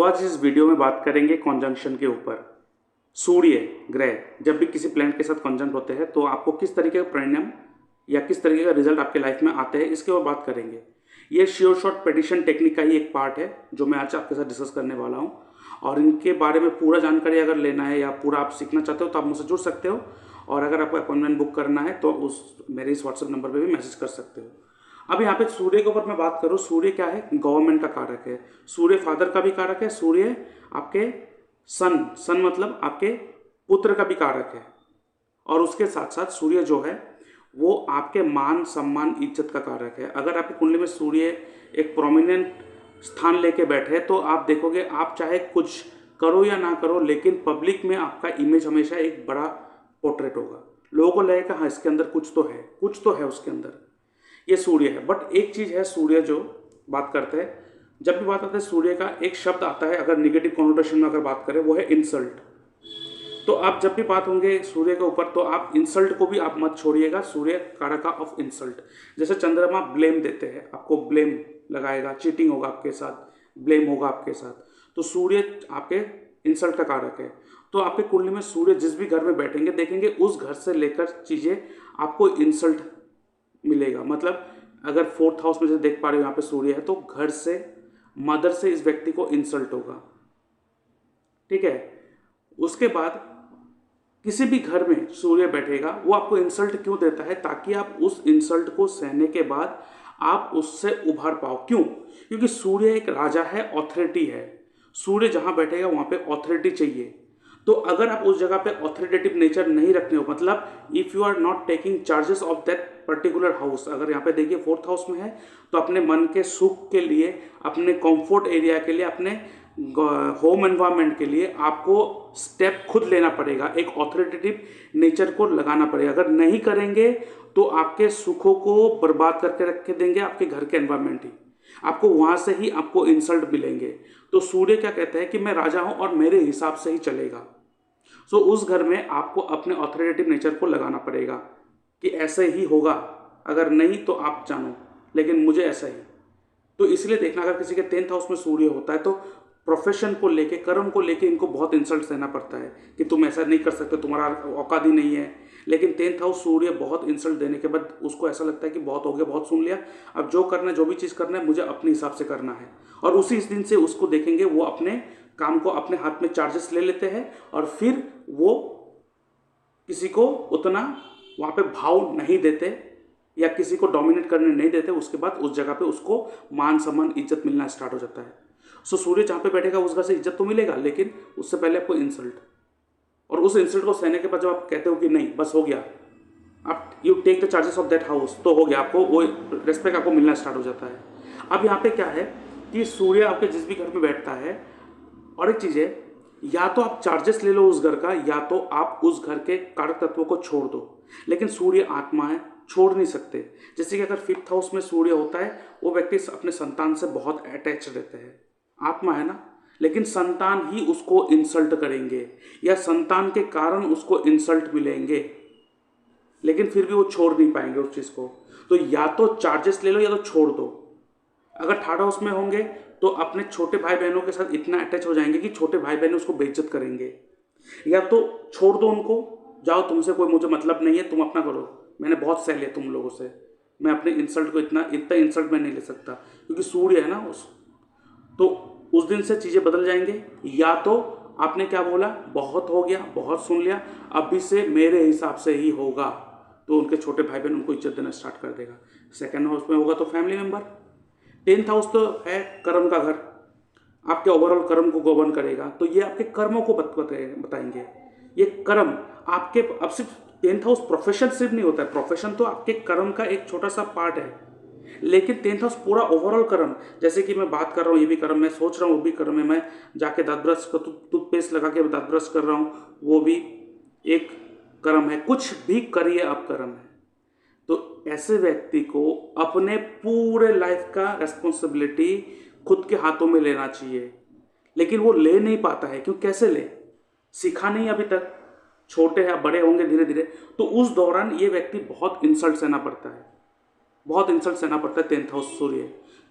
आज इस वीडियो में बात करेंगे कॉन्जंक्शन के ऊपर। सूर्य ग्रह जब भी किसी प्लैनेट के साथ कॉन्जंक्ट होते हैं तो आपको किस तरीके का परिणाम या किस तरीके का रिजल्ट आपके लाइफ में आते हैं, इसके ऊपर बात करेंगे। ये श्योर शॉट प्रेडिक्शन टेक्निक का ही एक पार्ट है जो मैं आज आपके साथ डिस्कस करने वाला हूँ। और इनके बारे में पूरा जानकारी अगर लेना है या पूरा आप सीखना चाहते हो तो आप मुझसे जुड़ सकते हो। और अगर आपको अपॉइंटमेंट बुक करना है तो मेरे इस व्हाट्सएप नंबर पर भी मैसेज कर सकते हो। अब यहाँ पे सूर्य के ऊपर मैं बात करूँ, सूर्य क्या है? गवर्नमेंट का कारक है। सूर्य फादर का भी कारक है। सूर्य आपके सन मतलब आपके पुत्र का भी कारक है। और उसके साथ साथ सूर्य जो है वो आपके मान सम्मान इज्जत का कारक है। अगर आपकी कुंडली में सूर्य एक प्रोमिनेंट स्थान लेके बैठे तो आप देखोगे, आप चाहे कुछ करो या ना करो लेकिन पब्लिक में आपका इमेज हमेशा एक बड़ा पोर्ट्रेट होगा। लोगों को लगेगा हाँ इसके अंदर कुछ तो है उसके अंदर। ये सूर्य है। बट एक चीज है, सूर्य जो बात करते हैं, जब भी बात आती है सूर्य का एक शब्द आता है, अगर निगेटिव कॉन्नोटेशन में अगर बात करें, वो है इंसल्ट। तो आप जब भी बात होंगे सूर्य के ऊपर तो आप इंसल्ट को भी आप मत छोड़िएगा। सूर्य कारका ऑफ इंसल्ट। जैसे चंद्रमा ब्लेम देते हैं, आपको ब्लेम लगाएगा, चीटिंग होगा आपके साथ, ब्लेम होगा आपके साथ। तो सूर्य आपके इंसल्ट का कारक है। तो आपके कुंडली में सूर्य जिस भी घर में बैठेंगे देखेंगे उस घर से लेकर चीजें आपको इंसल्ट मिलेगा। मतलब अगर फोर्थ हाउस में से देख पा रहे हो यहाँ पे सूर्य है तो घर से, मदर से इस व्यक्ति को इंसल्ट होगा। ठीक है। उसके बाद किसी भी घर में सूर्य बैठेगा वो आपको इंसल्ट क्यों देता है? ताकि आप उस इंसल्ट को सहने के बाद आप उससे उभर पाओ। क्यों? क्योंकि सूर्य एक राजा है, ऑथोरिटी है। सूर्य जहां बैठेगा वहां पे ऑथोरिटी चाहिए। तो अगर आप उस जगह पे ऑथोरिटेटिव नेचर नहीं रखते हो, मतलब if you are not taking charges of that particular house, अगर यहाँ पे देखिए फोर्थ हाउस में है तो अपने मन के सुख के लिए, अपने कंफर्ट एरिया के लिए, अपने होम एनवायरनमेंट के लिए आपको स्टेप खुद लेना पड़ेगा, एक ऑथोरिटेटिव नेचर को लगाना पड़ेगा। अगर नहीं करेंगे तो आपके सुखों को बर्बाद करके रख देंगे आपके घर के एनवायरनमेंट ही, आपको वहां से ही आपको इंसल्ट मिलेंगे। तो सूर्य क्या कहते हैं कि मैं राजा हूं और मेरे हिसाब से ही चलेगा। सो उस घर में आपको अपने ऑथोरिटेटिव नेचर को लगाना पड़ेगा कि ऐसे ही होगा, अगर नहीं तो आप जानो, लेकिन मुझे ऐसा ही। तो इसलिए देखना, अगर किसी के 10th हाउस में सूर्य होता है तो प्रोफेशन को लेके, कर्म को लेके इनको बहुत इंसल्ट सहना पड़ता है कि तुम ऐसा नहीं कर सकते, तुम्हारा औकात ही नहीं है। लेकिन 10th हाउस सूर्य बहुत इंसल्ट देने के बाद उसको ऐसा लगता है कि बहुत हो गया, बहुत सुन लिया, अब जो करना है, जो भी चीज़ करना है मुझे अपने हिसाब से करना है। और उसी इस दिन से उसको देखेंगे वो अपने काम को अपने हाथ में चार्जेस ले लेते हैं और फिर वो किसी को उतना वहाँ पे भाव नहीं देते या किसी को डोमिनेट करने नहीं देते। उसके बाद उस जगह पे उसको मान सम्मान इज्जत मिलना स्टार्ट हो जाता है। सो सूर्य जहाँ पे बैठेगा उस घर से इज्जत तो मिलेगा, लेकिन उससे पहले आपको इंसल्ट, और उस इंसल्ट को सहने के बाद जब आप कहते हो कि नहीं बस हो गया, आप you take the charges of that house, तो हो गया, आपको वो रेस्पेक्ट आपको मिलना स्टार्ट हो जाता है। अब यहाँ पे क्या है कि सूर्य आपके जिस भी घर में बैठता है, और एक चीज़ है, या तो आप चार्जेस ले लो उस घर का, या तो आप उस घर के कारक तत्वों को छोड़ दो। लेकिन सूर्य आत्मा है, छोड़ नहीं सकते। जैसे कि अगर 5th हाउस में सूर्य होता है, वो व्यक्ति अपने संतान से बहुत अटैच रहते हैं, आत्मा है ना, लेकिन संतान ही उसको इंसल्ट करेंगे या संतान के कारण उसको इंसल्ट मिलेंगे, लेकिन फिर भी वो छोड़ नहीं पाएंगे उस चीज़ को। तो या तो चार्जेस ले लो या तो छोड़ दो। अगर 3rd हाउस में होंगे तो अपने छोटे भाई बहनों के साथ इतना अटैच हो जाएंगे कि छोटे भाई बहन उसको बेइज्जत करेंगे। या तो छोड़ दो उनको, जाओ तुमसे कोई मुझे मतलब नहीं है, तुम अपना करो, मैंने बहुत सह लिया तुम लोगों से, मैं अपने इंसल्ट को इतना इंसल्ट मैं नहीं ले सकता, क्योंकि सूर्य है ना तो उस दिन से चीज़ें बदल जाएंगे। या तो आपने क्या बोला, बहुत हो गया, बहुत सुन लिया, अभी से मेरे हिसाब से ही होगा, तो उनके छोटे भाई बहन उनको इज्जत देना स्टार्ट कर देगा। 2nd हाउस में होगा तो फैमिली मेंबर। 10th हाउस तो है कर्म का घर, आपके ओवरऑल कर्म को गवर्न करेगा, तो ये आपके कर्मों को बताएंगे। ये कर्म आपके, अब सिर्फ 10th हाउस प्रोफेशन सिर्फ नहीं होता है, प्रोफेशन तो आपके कर्म का एक छोटा सा पार्ट है, लेकिन 10th हाउस पूरा ओवरऑल कर्म। जैसे कि मैं बात कर रहा हूँ, ये भी कर्म, मैं सोच रहा हूँ वो भी कर्म है, मैं जाके दांत ब्रश का टूथपेस्ट लगा के दांत ब्रश कर रहा हूँ, वो भी एक कर्म है। कुछ भी करिए आप, कर्म है। तो ऐसे व्यक्ति को अपने पूरे लाइफ का रेस्पॉन्सिबिलिटी खुद के हाथों में लेना चाहिए, लेकिन वो ले नहीं पाता है। क्यों? कैसे ले, सीखा नहीं अभी तक, छोटे हैं, बड़े होंगे धीरे धीरे। तो उस दौरान ये व्यक्ति बहुत इंसल्ट सहना पड़ता है, बहुत इंसल्ट सहना पड़ता है 10th हाउस सूर्य।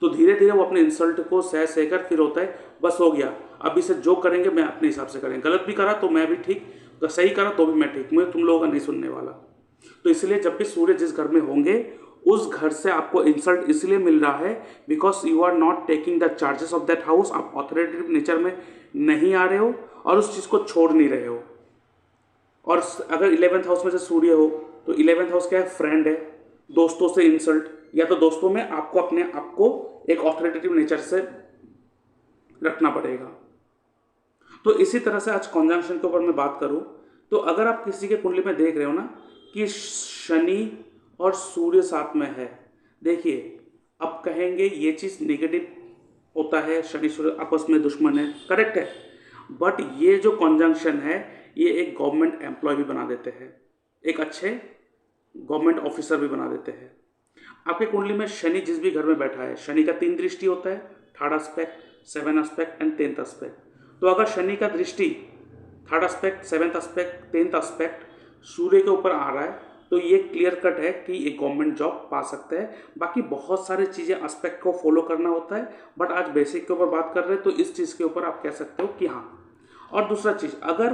तो धीरे धीरे वो अपने इंसल्ट को सह सहकर फिर होता है बस हो गया, अब इसे जो करेंगे मैं अपने हिसाब से करेंगे, गलत भी करा तो मैं भी ठीक, सही करा तो भी मैं ठीक, मुझे तुम लोगों का नहीं सुनने वाला। तो इसलिए जब भी सूर्य जिस घर में होंगे उस घर से आपको इंसल्ट इसलिए मिल रहा है because you are not taking the charges of that house. आप ऑथोरिटेटिव नेचर में नहीं आ रहे हो और उस चीज़ को छोड़ नहीं रहे हो। और अगर 11th हाउस में से सूर्य हो तो 11th हाउस क्या है, फ्रेंड है, दोस्तों से इंसल्ट, या तो दोस्तों में आपको अपने आप को एक ऑथोरिटेटिव नेचर से रखना पड़ेगा। तो इसी तरह से आज कॉन्जंक्शन के ऊपर मैं बात करूं तो अगर आप किसी के कुंडली में देख रहे हो ना कि शनि और सूर्य साथ में है, देखिए अब कहेंगे ये चीज़ नेगेटिव होता है, शनि सूर्य आपस में दुश्मन है, करेक्ट है, बट ये जो कॉन्जंक्शन है ये एक गवर्नमेंट एम्प्लॉय भी बना देते हैं, एक अच्छे गवर्नमेंट ऑफिसर भी बना देते हैं। आपके कुंडली में शनि जिस भी घर में बैठा है, शनि का 3 दृष्टि होता है, 3rd aspect, 7th aspect and 10th aspect. तो अगर शनि का दृष्टि 3rd aspect, 7th aspect, 10th aspect सूर्य के ऊपर आ रहा है तो ये क्लियर कट है कि एक गवर्नमेंट जॉब पा सकते हैं। बाकी बहुत सारी चीज़ें एस्पेक्ट को फॉलो करना होता है, बट आज बेसिक के ऊपर बात कर रहे हैं तो इस चीज़ के ऊपर आप कह सकते हो कि हाँ। और दूसरा चीज़, अगर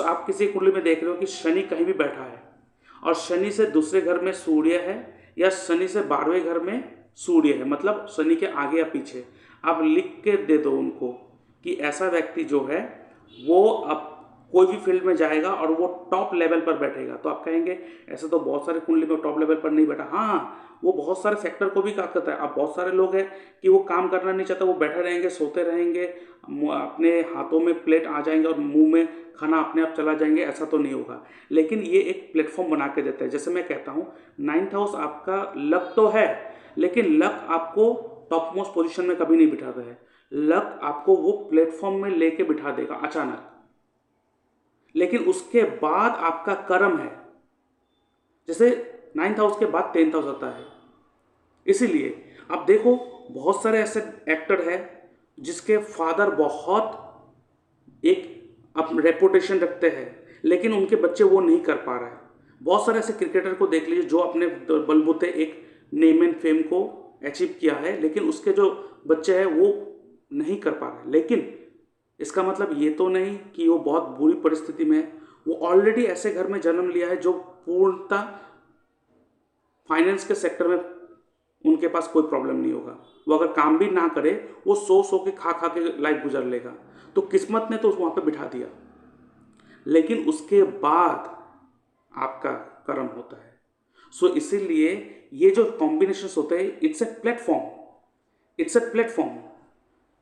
आप किसी कुंडली में देख रहे हो कि शनि कहीं भी बैठा है और शनि से दूसरे घर में सूर्य है या शनि से 12वें घर में सूर्य है, मतलब शनि के आगे या पीछे, आप लिख के दे दो उनको कि ऐसा व्यक्ति जो है वो अब कोई भी फील्ड में जाएगा और वो टॉप लेवल पर बैठेगा। तो आप कहेंगे ऐसे तो बहुत सारे कुंडली में टॉप लेवल पर नहीं बैठा, हाँ वो बहुत सारे फैक्टर को भी काम करता है। अब बहुत सारे लोग हैं कि वो काम करना नहीं चाहता, वो बैठे रहेंगे, सोते रहेंगे, अपने हाथों में प्लेट आ जाएंगे और मुंह में खाना अपने आप चला जाएंगे, ऐसा तो नहीं होगा। लेकिन ये एक प्लेटफॉर्म बना के देता है। जैसे मैं कहता हूँ 9th हाउस आपका लक तो है, लेकिन लक आपको टॉप मोस्ट पोजिशन में कभी नहीं बिठाता है, लक आपको वो प्लेटफॉर्म में लेके बिठा देगा अचानक। लेकिन उसके बाद आपका कर्म है, जैसे 9th हाउस के बाद 10th हाउस आता है। इसीलिए आप देखो बहुत सारे ऐसे एक्टर हैं जिसके फादर बहुत एक रेपुटेशन रखते हैं लेकिन उनके बच्चे वो नहीं कर पा रहे हैं। बहुत सारे ऐसे क्रिकेटर को देख लीजिए जो अपने बलबूते एक नेम एंड फेम को अचीव किया है, लेकिन उसके जो बच्चे हैं वो नहीं कर पा रहे। लेकिन इसका मतलब ये तो नहीं कि वो बहुत बुरी परिस्थिति में है, वो ऑलरेडी ऐसे घर में जन्म लिया है जो पूर्णतः फाइनेंस के सेक्टर में उनके पास कोई प्रॉब्लम नहीं होगा। वो अगर काम भी ना करे वो सो के खा के लाइफ गुजर लेगा। तो किस्मत ने तो वहाँ पे बिठा दिया, लेकिन उसके बाद आपका कर्म होता है। सो इसीलिए ये जो कॉम्बिनेशंस होते हैं it's a platform, it's a platform.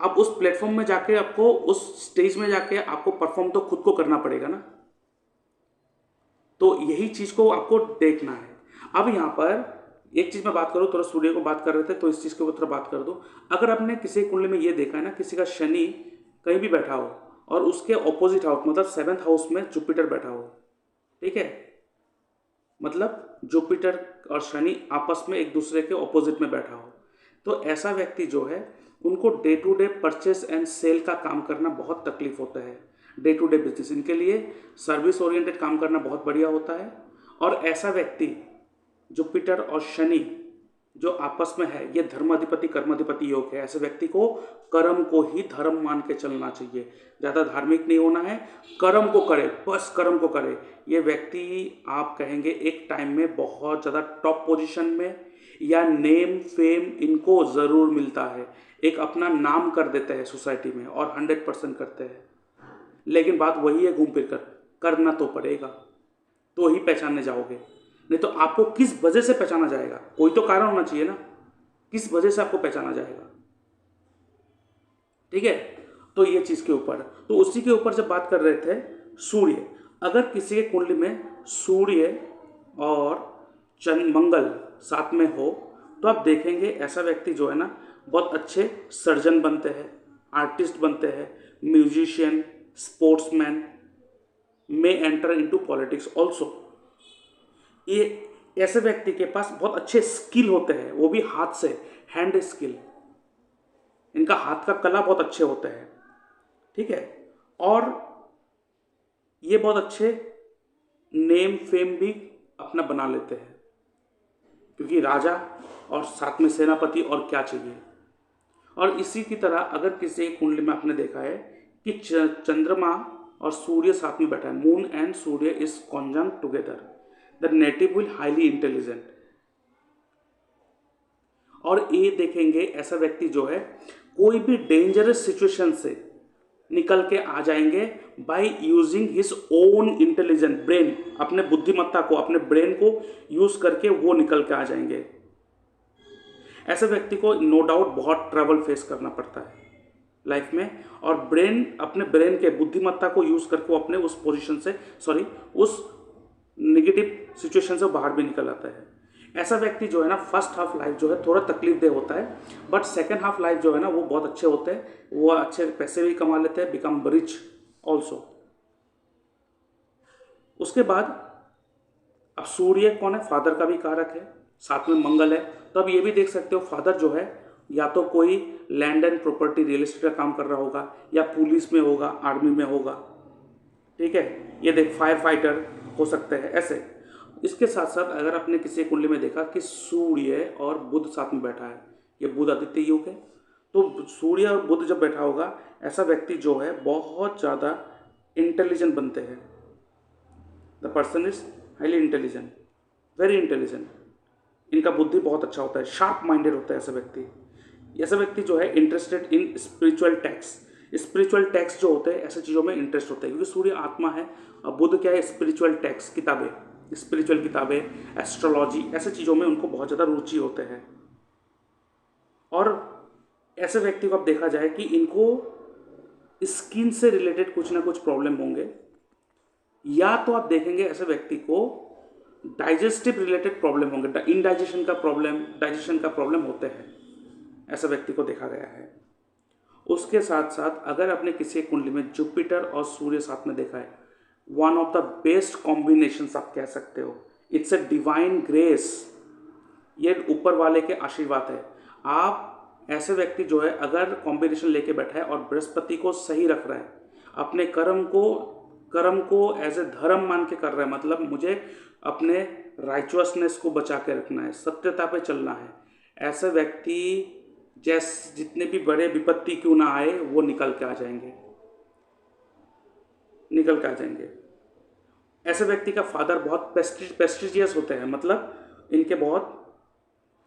अब उस प्लेटफॉर्म में जाके आपको उस स्टेज में जाके आपको परफॉर्म तो खुद को करना पड़ेगा ना। तो यही चीज को आपको देखना है। अब यहाँ पर एक चीज मैं बात करूँ, थोड़ा सूर्य को बात कर रहे थे तो इस चीज के ऊपर बात कर दो। अगर आपने किसी कुंडली में ये देखा है ना, किसी का शनि कहीं भी बैठा हो और उसके ऑपोजिट हाउस मतलब 7th हाउस में जुपिटर बैठा हो, ठीक है, मतलब जुपिटर और शनि आपस में एक दूसरे के ऑपोजिट में बैठा हो, तो ऐसा व्यक्ति जो है उनको day to day purchase and sale का काम करना बहुत तकलीफ होता है। डे टू डे बिजनेस, इनके लिए सर्विस ओरिएंटेड काम करना बहुत बढ़िया होता है। और ऐसा व्यक्ति जुपिटर और शनि जो आपस में है ये धर्माधिपति कर्माधिपति योग है। ऐसे व्यक्ति को कर्म को ही धर्म मान के चलना चाहिए, ज़्यादा धार्मिक नहीं होना है, कर्म को करे, बस कर्म को करे। ये व्यक्ति आप कहेंगे एक टाइम में बहुत ज़्यादा टॉप पोजीशन में या नेम फेम इनको ज़रूर मिलता है, एक अपना नाम कर देते हैं सोसाइटी में और 100% करते हैं। लेकिन बात वही है, घूम फिर कर करना तो पड़ेगा, तो ही पहचानने जाओगे, नहीं तो आपको किस वजह से पहचाना जाएगा, कोई तो कारण होना चाहिए ना, किस वजह से आपको पहचाना जाएगा, ठीक है। तो ये चीज के ऊपर, तो उसी के ऊपर जब बात कर रहे थे सूर्य, अगर किसी के कुंडली में सूर्य और चंद्र मंगल साथ में हो तो आप देखेंगे ऐसा व्यक्ति जो है ना बहुत अच्छे सर्जन बनते हैं, आर्टिस्ट बनते हैं, म्यूजिशियन, स्पोर्ट्समैन, मे एंटर इनटू पॉलिटिक्स ऑल्सो। ये ऐसे व्यक्ति के पास बहुत अच्छे स्किल होते हैं, वो भी हाथ से, हैंड स्किल, इनका हाथ का कला बहुत अच्छे होते हैं, ठीक है। और ये बहुत अच्छे नेम फेम भी अपना बना लेते हैं, क्योंकि राजा और साथ में सेनापति और क्या चाहिए। और इसी की तरह अगर किसी एक कुंडली में आपने देखा है कि चंद्रमा और सूर्य साथ में बैठा है, मून एंड सूर्य is conjunct together, the native will highly intelligent. और ये देखेंगे ऐसा व्यक्ति जो है कोई भी डेंजरस सिचुएशन से निकल के आ जाएंगे by using his own intelligent brain, अपने बुद्धिमत्ता को, अपने ब्रेन को यूज करके वो निकल के आ जाएंगे। ऐसे व्यक्ति को नो डाउट बहुत ट्रबल फेस करना पड़ता है लाइफ में, और अपने ब्रेन के बुद्धिमत्ता को यूज करके वो अपने उस पोजीशन से, उस निगेटिव सिचुएशन से बाहर भी निकल आता है। ऐसा व्यक्ति जो है ना फर्स्ट हाफ लाइफ जो है थोड़ा तकलीफ दे होता है, बट सेकेंड हाफ लाइफ जो है ना वो बहुत अच्छे होते हैं, वो अच्छे पैसे भी कमा लेते हैं, बिकम रिच ऑल्सो। उसके बाद अब सूर्य कौन है, फादर का भी कारक है, साथ में मंगल है। तो अब ये भी देख सकते हो फादर जो है या तो कोई land and property real estate का काम कर रहा होगा, या पुलिस में होगा, आर्मी में होगा, ठीक है। ये देख फायर फाइटर हो सकते हैं ऐसे। इसके साथ साथ अगर आपने किसी कुंडली में देखा कि सूर्य और बुध साथ में बैठा है, ये बुध आदित्य योग है, तो सूर्य और बुध जब बैठा होगा ऐसा व्यक्ति जो है बहुत ज़्यादा इंटेलिजेंट बनते हैं। The person is highly intelligent, very intelligent. इनका बुद्धि बहुत अच्छा होता है, शार्प माइंडेड होता है ऐसा व्यक्ति। ऐसा व्यक्ति जो है इंटरेस्टेड इन स्पिरिचुअल टेक्स्ट जो होते हैं ऐसी चीज़ों में इंटरेस्ट होता है, क्योंकि सूर्य आत्मा है और बुध क्या है, स्पिरिचुअल टेक्स्ट, स्पिरिचुअल किताबें, एस्ट्रोलॉजी, ऐसे चीज़ों में उनको बहुत ज़्यादा रुचि होते हैं। और ऐसे व्यक्ति को अब देखा जाए कि इनको स्किन से रिलेटेड कुछ ना कुछ प्रॉब्लम होंगे, या तो आप देखेंगे ऐसे व्यक्ति को डाइजेस्टिव रिलेटेड प्रॉब्लम होंगे, इनडाइजेशन का प्रॉब्लम होते हैं, ऐसा व्यक्ति को देखा गया है। उसके साथ साथ अगर आपने किसी कुंडली में जुपिटर और सूर्य साथ में देखा है, one of the best combinations आप कह सकते हो, इट्स अ डिवाइन ग्रेस, ये ऊपर वाले के आशीर्वाद है। आप ऐसे व्यक्ति जो है अगर कॉम्बिनेशन लेके बैठा है और बृहस्पति को सही रख रहा है, अपने कर्म को एज ए धर्म मान के कर रहा है, मतलब मुझे अपने राइचुअसनेस को बचा के रखना है, सत्यता पे चलना है, ऐसे व्यक्ति जितने भी बड़े विपत्ति क्यों ना आए वो निकल के आ जाएंगे। ऐसे व्यक्ति का फादर बहुत प्रेस्टिजियस होते हैं, मतलब इनके बहुत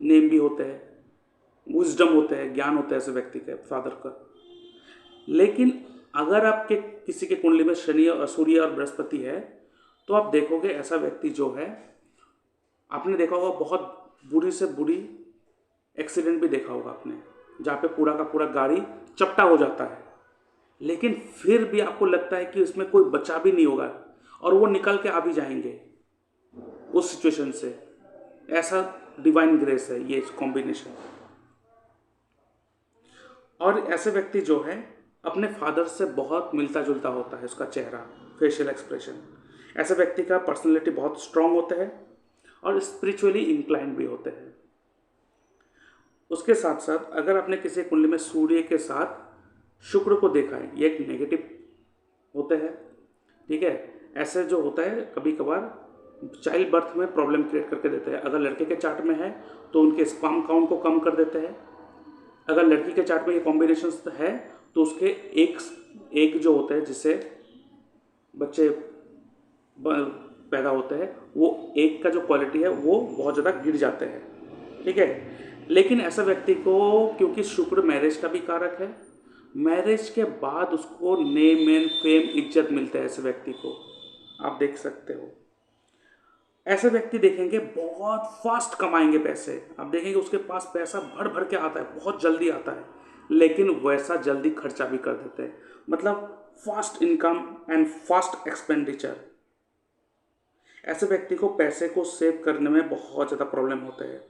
नेम भी होते हैं, विजडम होते हैं, ज्ञान होता है ऐसे व्यक्ति के फादर का। लेकिन अगर आपके किसी के कुंडली में शनि और सूर्य और बृहस्पति है, तो आप देखोगे ऐसा व्यक्ति जो है, आपने देखा होगा बहुत बुरी से बुरी एक्सीडेंट भी देखा होगा आपने, जहाँ पे पूरा का पूरा गाड़ी चपटा हो जाता है, लेकिन फिर भी आपको लगता है कि उसमें कोई बचा भी नहीं होगा और वो निकल के आ भी जाएंगे उस सिचुएशन से। ऐसा डिवाइन ग्रेस है ये कॉम्बिनेशन। और ऐसे व्यक्ति जो है अपने फादर से बहुत मिलता जुलता होता है, उसका चेहरा, फेशियल एक्सप्रेशन। ऐसे व्यक्ति का पर्सनैलिटी बहुत स्ट्रांग होता है और स्पिरिचुअली इंक्लाइंड भी होते हैं। उसके साथ साथ अगर आपने किसी कुंडली में सूर्य के साथ शुक्र को देखा है, ये एक नेगेटिव होते हैं, ठीक है। ऐसे जो होता है कभी कभार चाइल्ड बर्थ में प्रॉब्लम क्रिएट करके देते हैं। अगर लड़के के चार्ट में है तो उनके स्पर्म काउंट को कम कर देते हैं, अगर लड़की के चार्ट में ये कॉम्बिनेशन है तो उसके एक जो होते हैं जिससे बच्चे पैदा होते हैं, वो एक का जो क्वालिटी है वो बहुत ज़्यादा गिर जाते हैं, ठीक है। लेकिन ऐसा व्यक्ति को क्योंकि शुक्र मैरिज का भी कारक है, मैरिज के बाद उसको नेम एंड फेम, इज्जत मिलता है ऐसे व्यक्ति को, आप देख सकते हो। ऐसे व्यक्ति देखेंगे बहुत फास्ट कमाएंगे पैसे, आप देखेंगे उसके पास पैसा भर भर के आता है, बहुत जल्दी आता है, लेकिन वैसा जल्दी खर्चा भी कर देते हैं, मतलब fast income and fast expenditure. ऐसे व्यक्ति को पैसे को सेव करने में बहुत ज़्यादा प्रॉब्लम होते हैं।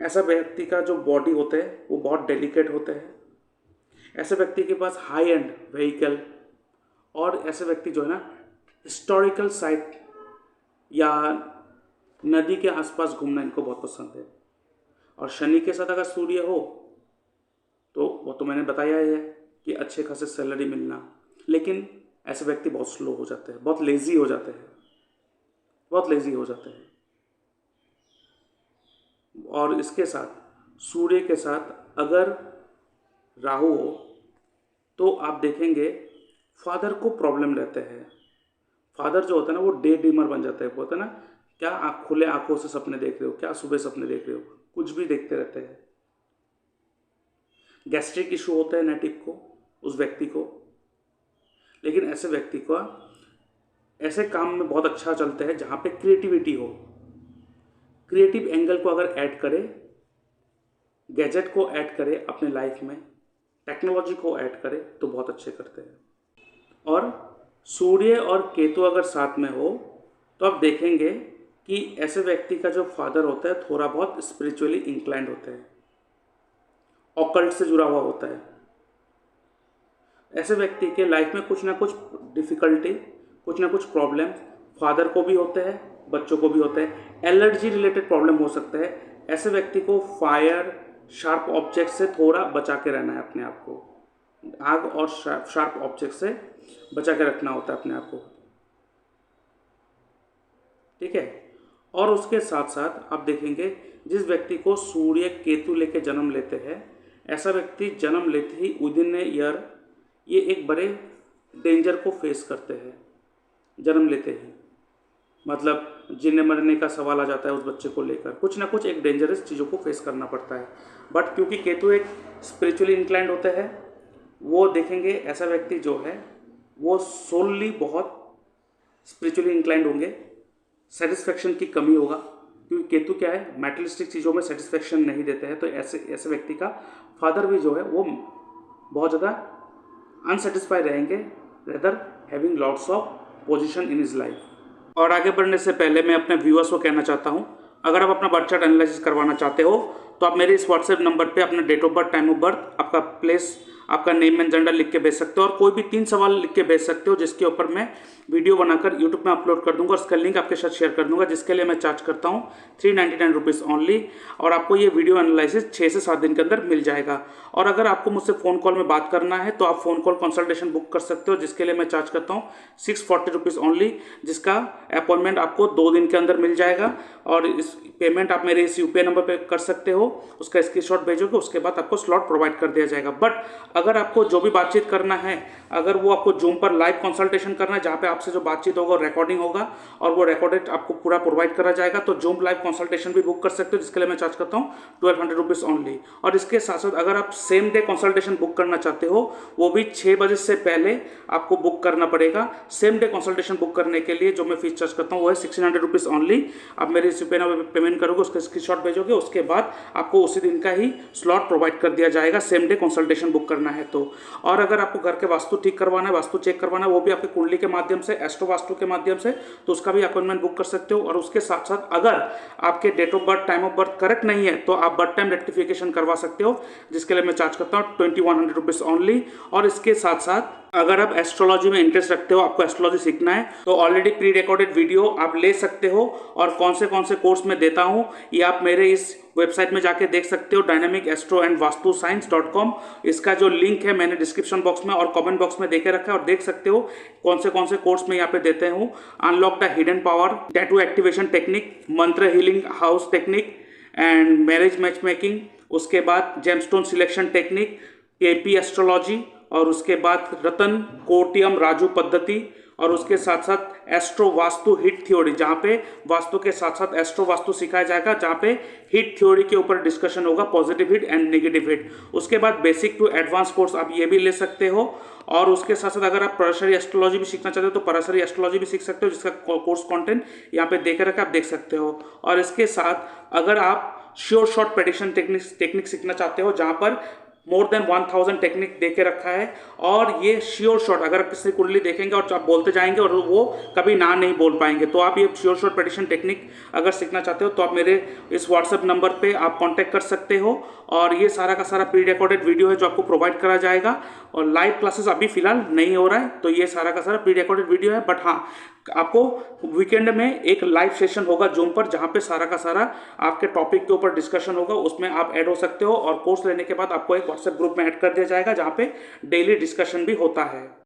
ऐसा व्यक्ति का जो बॉडी होते हैं वो बहुत डेलिकेट होते हैं। ऐसे व्यक्ति के पास हाई एंड व्हीकल, और ऐसे व्यक्ति जो है ना हिस्टोरिकल साइट या नदी के आसपास घूमना इनको बहुत पसंद है। और शनि के साथ अगर सूर्य हो तो वो तो मैंने बताया ही है कि अच्छे खासे सैलरी मिलना, लेकिन ऐसे व्यक्ति बहुत स्लो हो जाते हैं, बहुत लेज़ी हो जाते हैं। और इसके साथ सूर्य के साथ अगर राहु हो तो आप देखेंगे फादर को प्रॉब्लम रहते हैं। फादर जो होता है ना वो डे ड्रीमर बन जाता है। बोलते हैं ना, क्या आप खुले आंखों से सपने देख रहे हो, क्या सुबह सपने देख रहे हो, कुछ भी देखते रहते हैं। गैस्ट्रिक इशू होता है नेटिव को, उस व्यक्ति को। लेकिन ऐसे व्यक्ति को ऐसे काम में बहुत अच्छा चलता है जहाँ पे क्रिएटिविटी हो। क्रिएटिव एंगल को अगर ऐड करे, गैजेट को ऐड करे अपने लाइफ में, टेक्नोलॉजी को ऐड करे तो बहुत अच्छे करते हैं। और सूर्य और केतु अगर साथ में हो तो आप देखेंगे कि ऐसे व्यक्ति का जो फादर होता है थोड़ा बहुत स्पिरिचुअली इंक्लाइंड होता है, ऑकल्ट से जुड़ा हुआ होता है। ऐसे व्यक्ति के लाइफ में कुछ ना कुछ डिफिकल्टी, कुछ ना कुछ प्रॉब्लम फादर को भी होते हैं, बच्चों को भी होते हैं। एलर्जी रिलेटेड प्रॉब्लम हो सकता है। ऐसे व्यक्ति को फायर, शार्प ऑब्जेक्ट से थोड़ा बचा के रहना है अपने आप को। आग और शार्प ऑब्जेक्ट से बचा के रखना होता है अपने आप को, ठीक है। और उसके साथ साथ आप देखेंगे जिस व्यक्ति को सूर्य केतु लेके जन्म लेते हैं, ऐसा व्यक्ति जन्म लेते ही विदिन ए ईयर ये एक बड़े डेंजर को फेस करते हैं जन्म लेते ही। मतलब जीने मरने का सवाल आ जाता है उस बच्चे को लेकर, कुछ ना कुछ एक डेंजरस चीज़ों को फेस करना पड़ता है। बट क्योंकि केतु एक स्पिरिचुअली इंक्लाइंड होता है, वो देखेंगे ऐसा व्यक्ति जो है वो सोलली बहुत स्पिरिचुअली इंक्लाइंड होंगे। सेटिस्फेक्शन की कमी होगा, क्योंकि केतु क्या है, मेटलिस्टिक चीज़ों में सेटिस्फेक्शन नहीं देते हैं। तो ऐसे व्यक्ति का फादर भी जो है वो बहुत ज़्यादा अनसेटिस्फाइड रहेंगे, rather having lots of position in his life. और आगे बढ़ने से पहले मैं अपने व्यूअर्स को कहना चाहता हूँ, अगर आप अपना बर्थ चार्ट एनालिसिस करवाना चाहते हो तो आप मेरे इस व्हाट्सएप नंबर पे अपना date of birth, time of birth, आपका प्लेस, आपका नेम एंड जेंडर लिख के भेज सकते हो। और कोई भी 3 सवाल लिख के भेज सकते हो जिसके ऊपर मैं वीडियो बनाकर यूट्यूब में अपलोड कर दूंगा और उसका लिंक आपके साथ शेयर कर दूंगा, जिसके लिए मैं चार्ज करता हूँ 399 रुपीज़ ओनली। और आपको ये वीडियो एनालिसिस 6 से 7 दिन के अंदर मिल जाएगा। और अगर आपको मुझसे फ़ोन कॉल में बात करना है तो आप फ़ोन कॉल कंसल्टेशन बुक कर सकते हो, जिसके लिए मैं चार्ज करता हूँ 640 रुपीज़ ओनली, जिसका अपॉइंटमेंट आपको 2 दिन के अंदर मिल जाएगा। और इस पेमेंट आप मेरे इस यूपीआई नंबर पे कर सकते हो, उसका स्क्रीनशॉट भेजोगे, उसके बाद आपको स्लॉट प्रोवाइड कर दिया जाएगा। बट अगर आपको जो भी बातचीत करना है, अगर वो आपको जूम पर लाइव कंसल्टेशन करना है जहाँ पे आपसे जो बातचीत होगा रिकॉर्डिंग होगा और वो रिकॉर्डेड आपको पूरा प्रोवाइड करा जाएगा, तो जूम लाइव कंसल्टेशन भी बुक कर सकते हो, जिसके लिए मैं चार्ज करता हूँ 1200 रुपीज़ ओनली। और इसके साथ साथ अगर आप सेम डे कंसल्टेशन बुक करना चाहते हो, वो भी 6 बजे से पहले आपको बुक करना पड़ेगा। सेम डे कंसल्टेशन बुक करने के लिए जो मैं फीस चार्ज करता हूँ वो है 1600 रुपीज़ ओनली। आप मेरे इस यूपीआई नंबर पे पेमेंट करोगे, उसका स्क्रीनशॉट भेजोगे, उसके बाद आपको उसी दिन का ही स्लॉट प्रोवाइड कर दिया जाएगा सेम डे कंसल्टेशन बुक करना है तो। और अगर आपको घर के वास्तु ठीक करवाना है, वास्तु चेक करवाना है, वो भी आपके कुंडली के माध्यम से, एस्ट्रो वास्तु के माध्यम से, तो उसका भी अपॉइंटमेंट बुक कर सकते हो। और उसके साथ साथ अगर आपके date of birth, time of birth correct नहीं है तो आप बर्थ टाइम रेक्टिफिकेशन करवा सकते हो, जिसके लिए मैं चार्ज करता हूँ 2100 रुपीज़ ओनली। और इसके साथ साथ अगर आप एस्ट्रोलॉजी में इंटरेस्ट रखते हो, आपको एस्ट्रोलॉजी सीखना है, तो ऑलरेडी प्री रिकॉर्डेड वीडियो आप ले सकते हो। और कौन से कोर्स में देता हूँ ये आप मेरे इस वेबसाइट में जाके देख सकते हो, dynamicastroandvastuScience.com। इसका जो लिंक है मैंने डिस्क्रिप्शन बॉक्स में और कमेंट बॉक्स में देके रखा है, और देख सकते हो कौन से कोर्स में यहाँ पे देते हूँ। Unlock the hidden power, tattoo activation technique, mantra healing house technique and marriage match making, उसके बाद gemstone selection technique, KP astrology, और उसके बाद रतन कोटियम राजू पद्धति, और उसके साथ साथ एस्ट्रो वास्तु हिट थ्योरी, जहाँ पे वास्तु के साथ साथ एस्ट्रो वास्तु सिखाया जाएगा, जहाँ पे हिट थ्योरी के ऊपर डिस्कशन होगा, positive hit and negative hit. उसके बाद बेसिक टू एडवांस कोर्स आप ये भी ले सकते हो। और उसके साथ साथ अगर आप पराशरी एस्ट्रोलॉजी भी सीखना चाहते हो तो पराशरी एस्ट्रोलॉजी भी सीख सकते हो, जिसका कोर्स कंटेंट यहाँ पे देकर रखा आप देख सकते हो। और इसके साथ अगर आप श्योर शॉट प्रेडिक्शन टेक्निक सीखना चाहते हो, जहाँ पर मोर देन 1000 टेक्निक दे के रखा है, और ये श्योर शॉट अगर आप किसी कुंडली देखेंगे और आप बोलते जाएंगे और वो कभी ना नहीं बोल पाएंगे, तो आप ये श्योर शॉट प्रेडिक्शन टेक्निक अगर सीखना चाहते हो तो आप मेरे इस व्हाट्सएप नंबर पे आप कांटेक्ट कर सकते हो। और ये सारा का सारा प्री रिकॉर्डेड वीडियो है जो आपको प्रोवाइड करा जाएगा। और लाइव क्लासेस अभी फिलहाल नहीं हो रहा है, तो ये सारा का सारा प्री रिकॉर्डेड वीडियो है। बट हाँ, आपको वीकेंड में एक लाइव सेशन होगा जूम पर, जहाँ पे सारा का सारा आपके टॉपिक के ऊपर डिस्कशन होगा, उसमें आप ऐड हो सकते हो। और कोर्स लेने के बाद आपको एक व्हाट्सएप ग्रुप में ऐड कर दिया जाएगा, जहाँ पे डेली डिस्कशन भी होता है।